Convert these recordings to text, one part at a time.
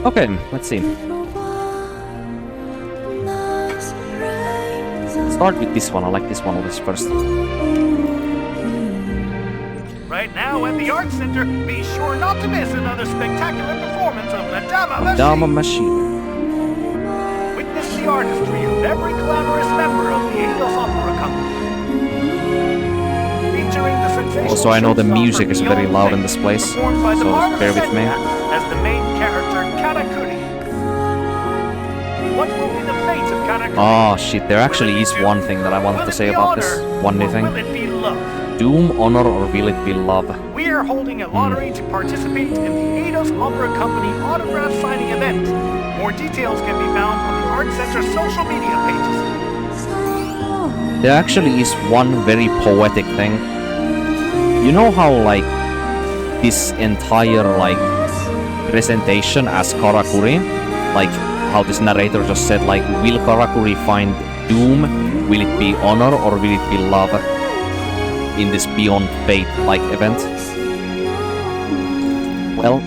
Okay, let's see. Start with this one. I like this one always first. Right now at the Art Center, be sure not to miss another spectacular performance of Madama Machine. Witness the artistry of every glamorous member of the Eidos Opera Company. Featuring the sensational Also, I know the music is very Beyond loud in Fate, this place, performed by the so marvelous bear with me. Enya as the main character Karakuri. What will be the fate of Karakuri? Oh shit, there actually is one thing that I wanted to say about this. One new thing. Will it be love? Doom, honor, or will it be love? We are holding a lottery to participate in the Eidos Opera Company autograph signing event. More details can be found on the Art Center's social media pages. There actually is one very poetic thing. You know how, like, this entire, like, presentation as Karakuri, like, how this narrator just said, like, will Karakuri find doom? Will it be honor, or will it be love? In this Beyond Fate like event. Well,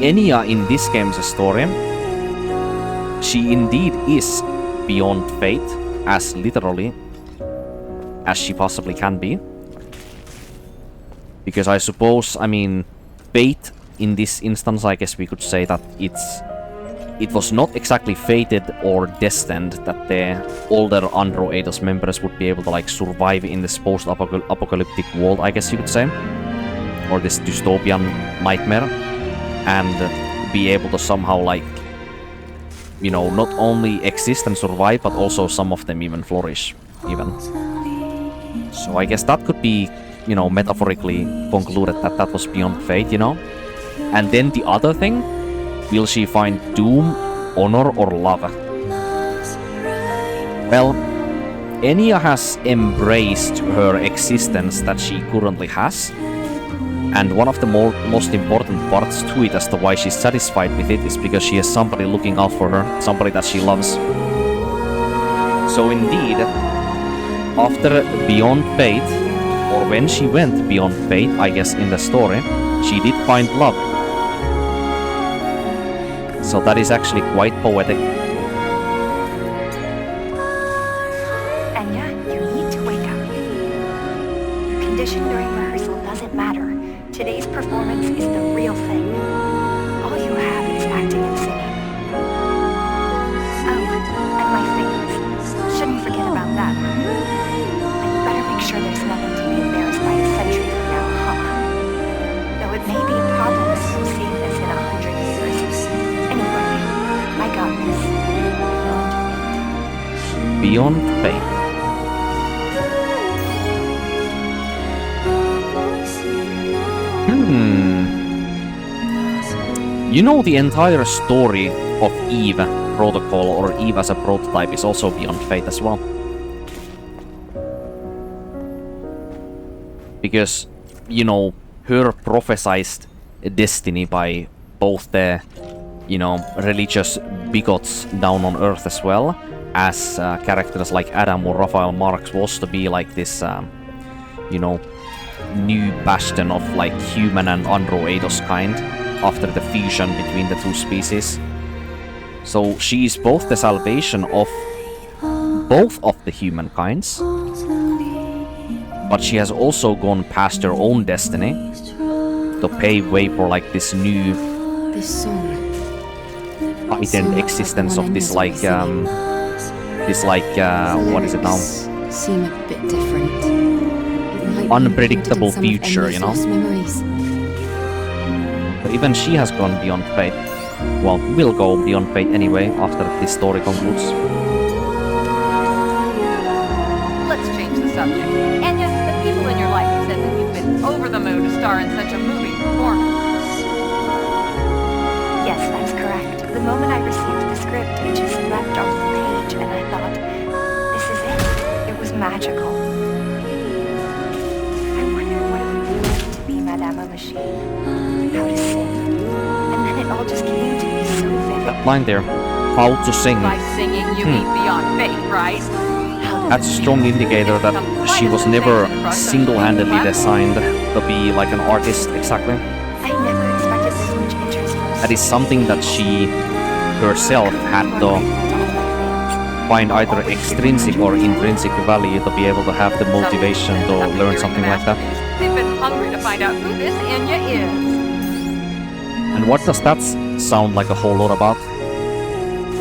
Enya in this game's story, she indeed is beyond fate, as literally as she possibly can be. Because I suppose, I mean, fate in this instance, I guess we could say that it was not exactly fated or destined that the older Andro Eidos members would be able to, like, survive in this post-apocalyptic world, I guess you could say. Or this dystopian nightmare. And be able to somehow, like, you know, not only exist and survive, but also some of them even flourish, even. So I guess that could be, you know, metaphorically concluded that that was beyond fate, you know? And then the other thing, will she find doom, honor, or love? Well, Enya has embraced her existence that she currently has, and one of the most important parts to it as to why she's satisfied with it is because she has somebody looking out for her, somebody that she loves. So indeed, after Beyond Fate, or when she went Beyond Fate, I guess in the story, she did find love. So that is actually quite poetic. Enya, you need to wake up. Your condition during rehearsal doesn't matter. Today's performance is the real thing. All you have is acting and singing. Oh, and my fans. Shouldn't forget about that. I'd better make sure there's nothing to be embarrassed by a century from now, huh? Though it may be a problem if I'm seeing this in 100 years. Anyway, I got this. Beyond Fate. You know, the entire story of Eve Protocol, or Eve as a prototype, is also Beyond Fate as well. Because, you know, her prophesized destiny by both the, you know, religious bigots down on Earth as well as characters like Adam or Raphael Marx was to be like this, you know, new bastion of like human and Andro Eidos kind after the fusion between the two species. So she is both the salvation of both of the humankinds, but she has also gone past her own destiny to pave way for like this new heightened existence of this like what is it now? Seem a bit different. Unpredictable future, you know? But even she has gone beyond fate. Well, will go beyond fate anyway after this story concludes. Let's change the subject. Enya, the people in your life have said that you've been over the moon to star in such a moving performance. Yes, that's correct. The moment I received the script, it just leapt off the page, and I thought, this is it. It was magical. I wondered what it would be like to be Madama Machine, how to sing, and then it all just came to me so vivid. That line there, how to sing. By singing, you mean Beyond Fate, right? That's a strong indicator that she was never single-handedly designed to be like an artist, exactly. I never expected that is something that she herself had to find either extrinsic or intrinsic value to be able to have the motivation to learn something like that. They've been hungry to find out who this Enya is. And what does that sound like a whole lot about?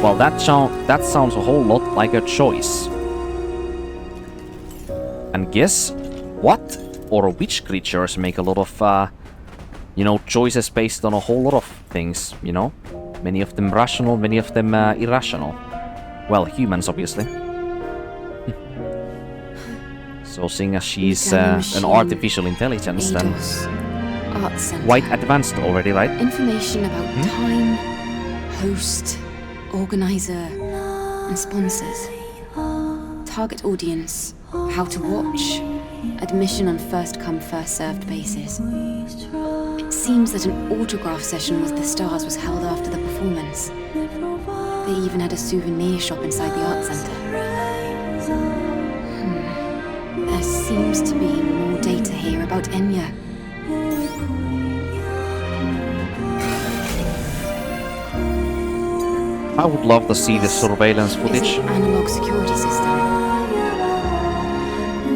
Well, that sounds a whole lot like a choice. And guess what or which creatures make a lot of, choices based on a whole lot of things, Many of them rational, many of them irrational. Well, humans, obviously. So seeing as she's an artificial intelligence, then quite advanced already, right? Information about time, host, organizer, and sponsors. Target audience, how to watch, admission on first-come, first-served basis. It seems that an autograph session with the stars was held after the performance. They even had a souvenir shop inside the art center. There seems to be more data here about Enya. I would love to see the surveillance footage. Is an analog security system.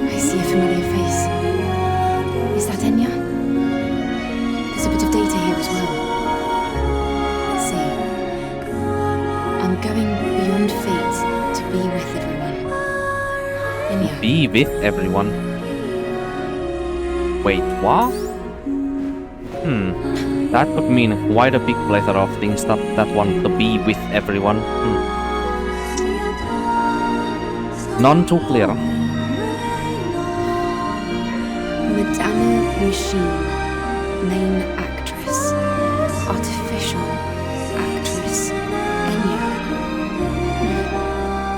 I see a familiar face. Is that Enya? There's a bit of data here as well. Let's see. I'm going beyond fate to be with everyone. Enya. Be with everyone. Wait, what? That could mean quite a big plethora of things, that one, to be with everyone. None too clear. Madama Machine, main actress, artificial actress, Enya.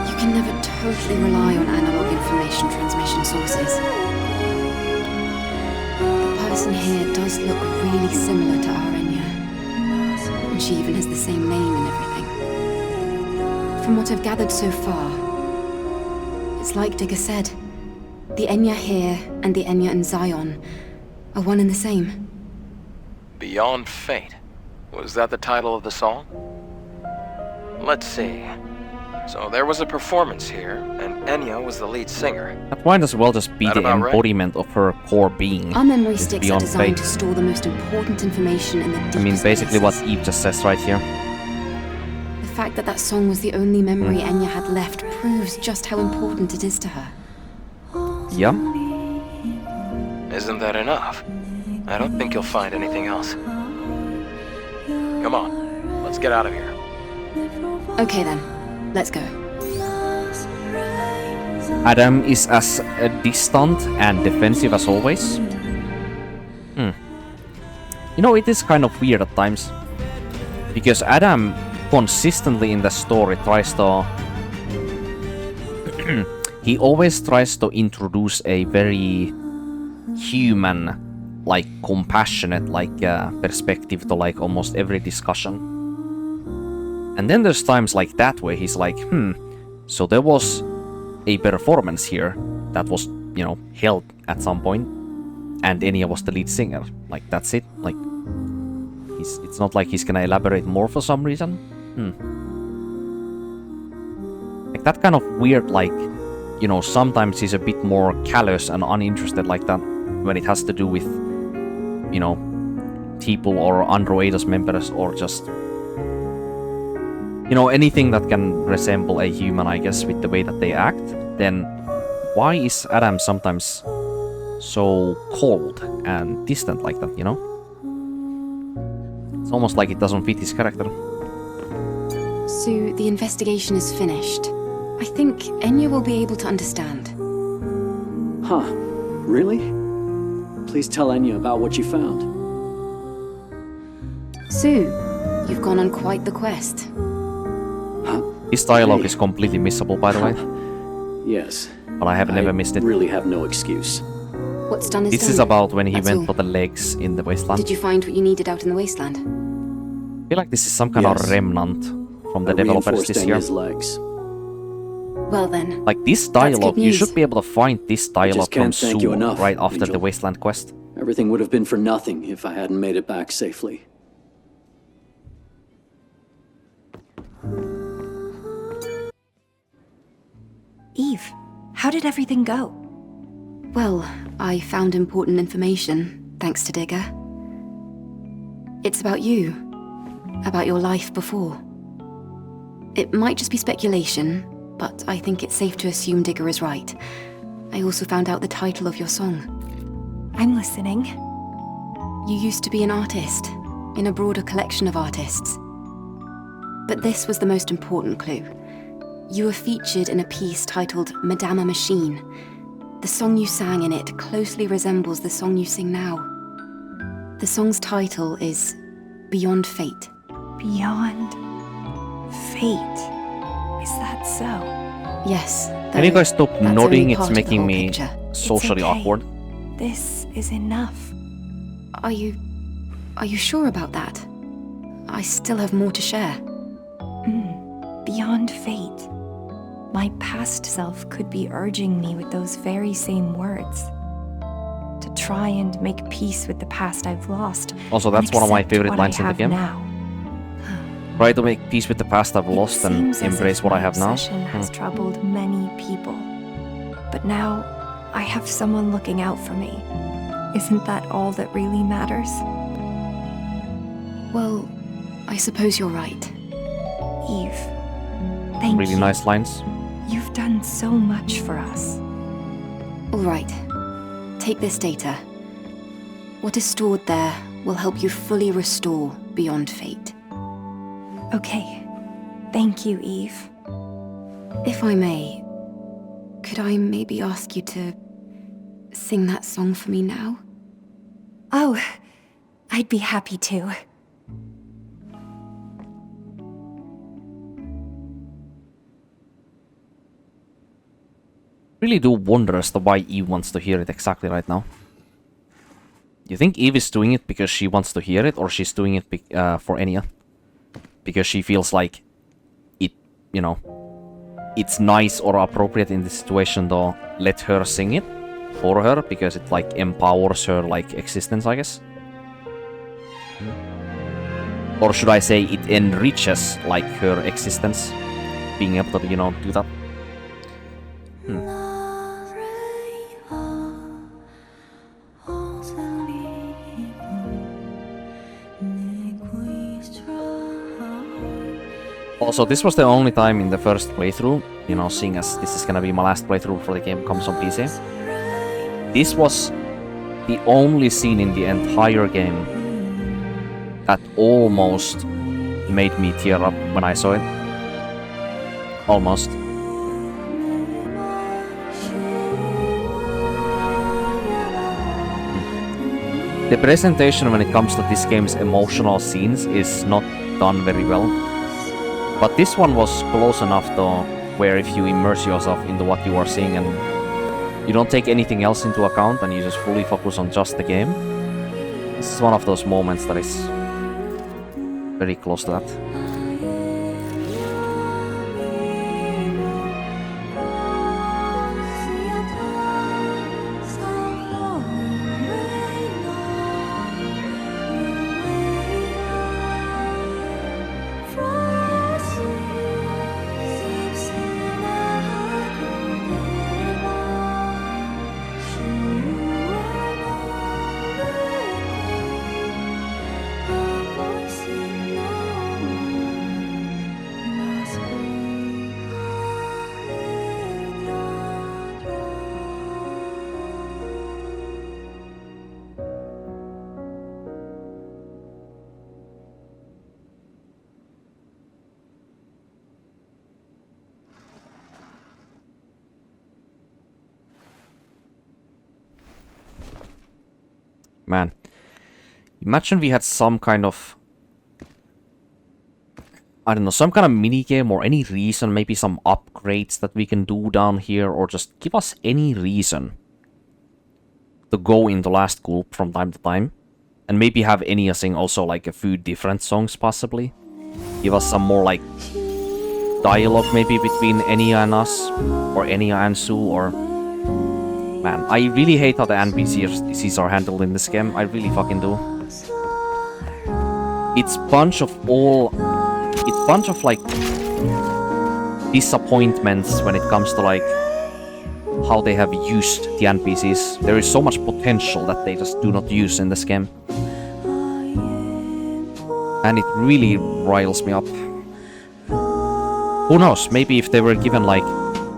You can never totally rely on analog information transmission sources. The person here does look really similar to our Enya, and she even has the same name and everything. From what I've gathered so far, it's like Digger said. The Enya here and the Enya in Zion are one and the same. Beyond Fate. Was that the title of the song? Let's see. So there was a performance here, and Enya was the lead singer. That might as well just be the embodiment of her core being. Our memory sticks are Beyond designed Fate. to store the most important information in the deepest I mean, basically what places. Eve just says right here. The fact that that song was the only memory Enya had left proves just how important it is to her. Yeah. Isn't that enough? I don't think you'll find anything else. Come on, let's get out of here. Okay then, let's go. Adam is as distant and defensive as always. It is kind of weird at times. Because Adam consistently in the story tries to... he always tries to introduce a very human, compassionate, perspective to almost every discussion. And then there's times like that where he's like, so there was a performance here that was, held at some point, and Enya was the lead singer. That's it. It's not like he's gonna elaborate more for some reason. That kind of weird, sometimes he's a bit more callous and uninterested like that when it has to do with, people or Andro Eidos members or just, anything that can resemble a human, I guess, with the way that they act. Then why is Adam sometimes so cold and distant like that, It's almost like it doesn't fit his character. So the investigation is finished. I think Enya will be able to understand. Huh. Really? Please tell Enya about what you found. Sue, you've gone on quite the quest. Huh? This dialogue is completely missable, by the way. Yes. But I have never missed it. I really have no excuse. What's done is This done. is about when he That's went all. for the legs in the wasteland. Did you find what you needed out in the wasteland? I feel like this is some kind of Yes. remnant from the I developers reinforced this year. Enya's legs. Well then, This That's dialogue, good you news. should be able to find this dialogue from can't thank you Sue enough, right after the Angel. wasteland quest. Everything would have been for nothing if I hadn't made it back safely. Eve, how did everything go? Well, I found important information, thanks to Digger. It's about you. About your life before. It might just be speculation, but I think it's safe to assume Digger is right. I also found out the title of your song. I'm listening. You used to be an artist, in a broader collection of artists. But this was the most important clue. You were featured in a piece titled Madame a Machine. The song you sang in it closely resembles the song you sing now. The song's title is Beyond Fate. Beyond fate. Is that so? Yes. Can you guys stop that's nodding? only It's part of the making whole me picture. socially It's okay. awkward. This is enough. Are you sure about that? I still have more to share. Beyond fate. My past self could be urging me with those very same words. To try and make peace with the past I've lost. Also, and that's one of my accept favorite what lines I in the have game. Now. Try to make peace with the past I've lost It and seems as embrace if what I my have now. obsession has troubled many people. But now, I have someone looking out for me. Isn't that all that really matters? Well, I suppose you're right. Eve, thank Really you. nice lines. You've done so much for us. All right. Take this data. What is stored there will help you fully restore Beyond Fate. Okay. Thank you, Eve. If I may, could I maybe ask you to sing that song for me now? Oh, I'd be happy to. Really do wonder as to why Eve wants to hear it exactly right now. You think Eve is doing it because she wants to hear it, or she's doing it for Enya? Because she feels like it, you know, it's nice or appropriate in this situation to let her sing it for her, because it like empowers her like existence, I guess. Or should I say it enriches like her existence, being able to, you know, do that. Also, this was the only time in the first playthrough, you know, seeing as this is gonna be my last playthrough before the game comes on PC. This was the only scene in the entire game that almost made me tear up when I saw it. Almost. The presentation when it comes to this game's emotional scenes is not done very well. But this one was close enough though, where if you immerse yourself into what you are seeing and you don't take anything else into account and you just fully focus on just the game, this is one of those moments that is very close to that. Man, imagine we had some kind of, I don't know, some kind of minigame or any reason, maybe some upgrades that we can do down here, or just give us any reason to go into Last Gulp from time to time. And maybe have Enya sing also like a few different songs possibly. Give us some more like dialogue maybe between Enya and us, or Enya and Sue, or... Man, I really hate how the NPCs are handled in this game. I really fucking do. It's bunch of like disappointments when it comes to like how they have used the NPCs. There is so much potential that they just do not use in this game. And it really riles me up. Who knows, maybe if they were given like...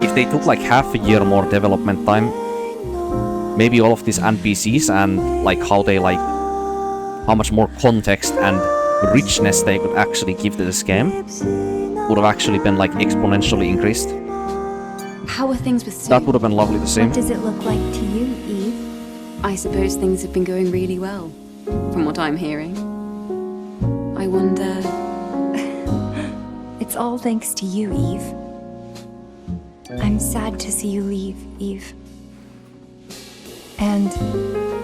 If they took like half a year more development time, maybe all of these NPCs and like how they like... How much more context and richness they could actually give to this game would have actually been like exponentially increased. How are things with Sue? That would have been lovely to see. What does it look like to you, Eve? I suppose things have been going really well, from what I'm hearing. I wonder... It's all thanks to you, Eve. I'm sad to see you leave, Eve. And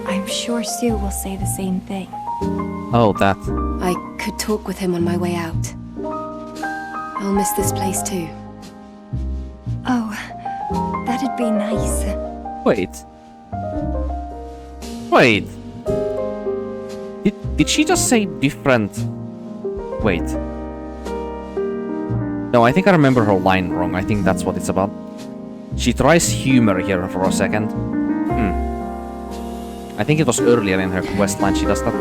I'm sure Sue will say the same thing. Oh, that. I could talk with him on my way out. I'll miss this place too. Oh, that'd be nice. Wait. Wait. Did she just say different... Wait. No, I think I remember her line wrong. I think that's what it's about. She tries humor here for a second. I think it was earlier in her quest line she does that.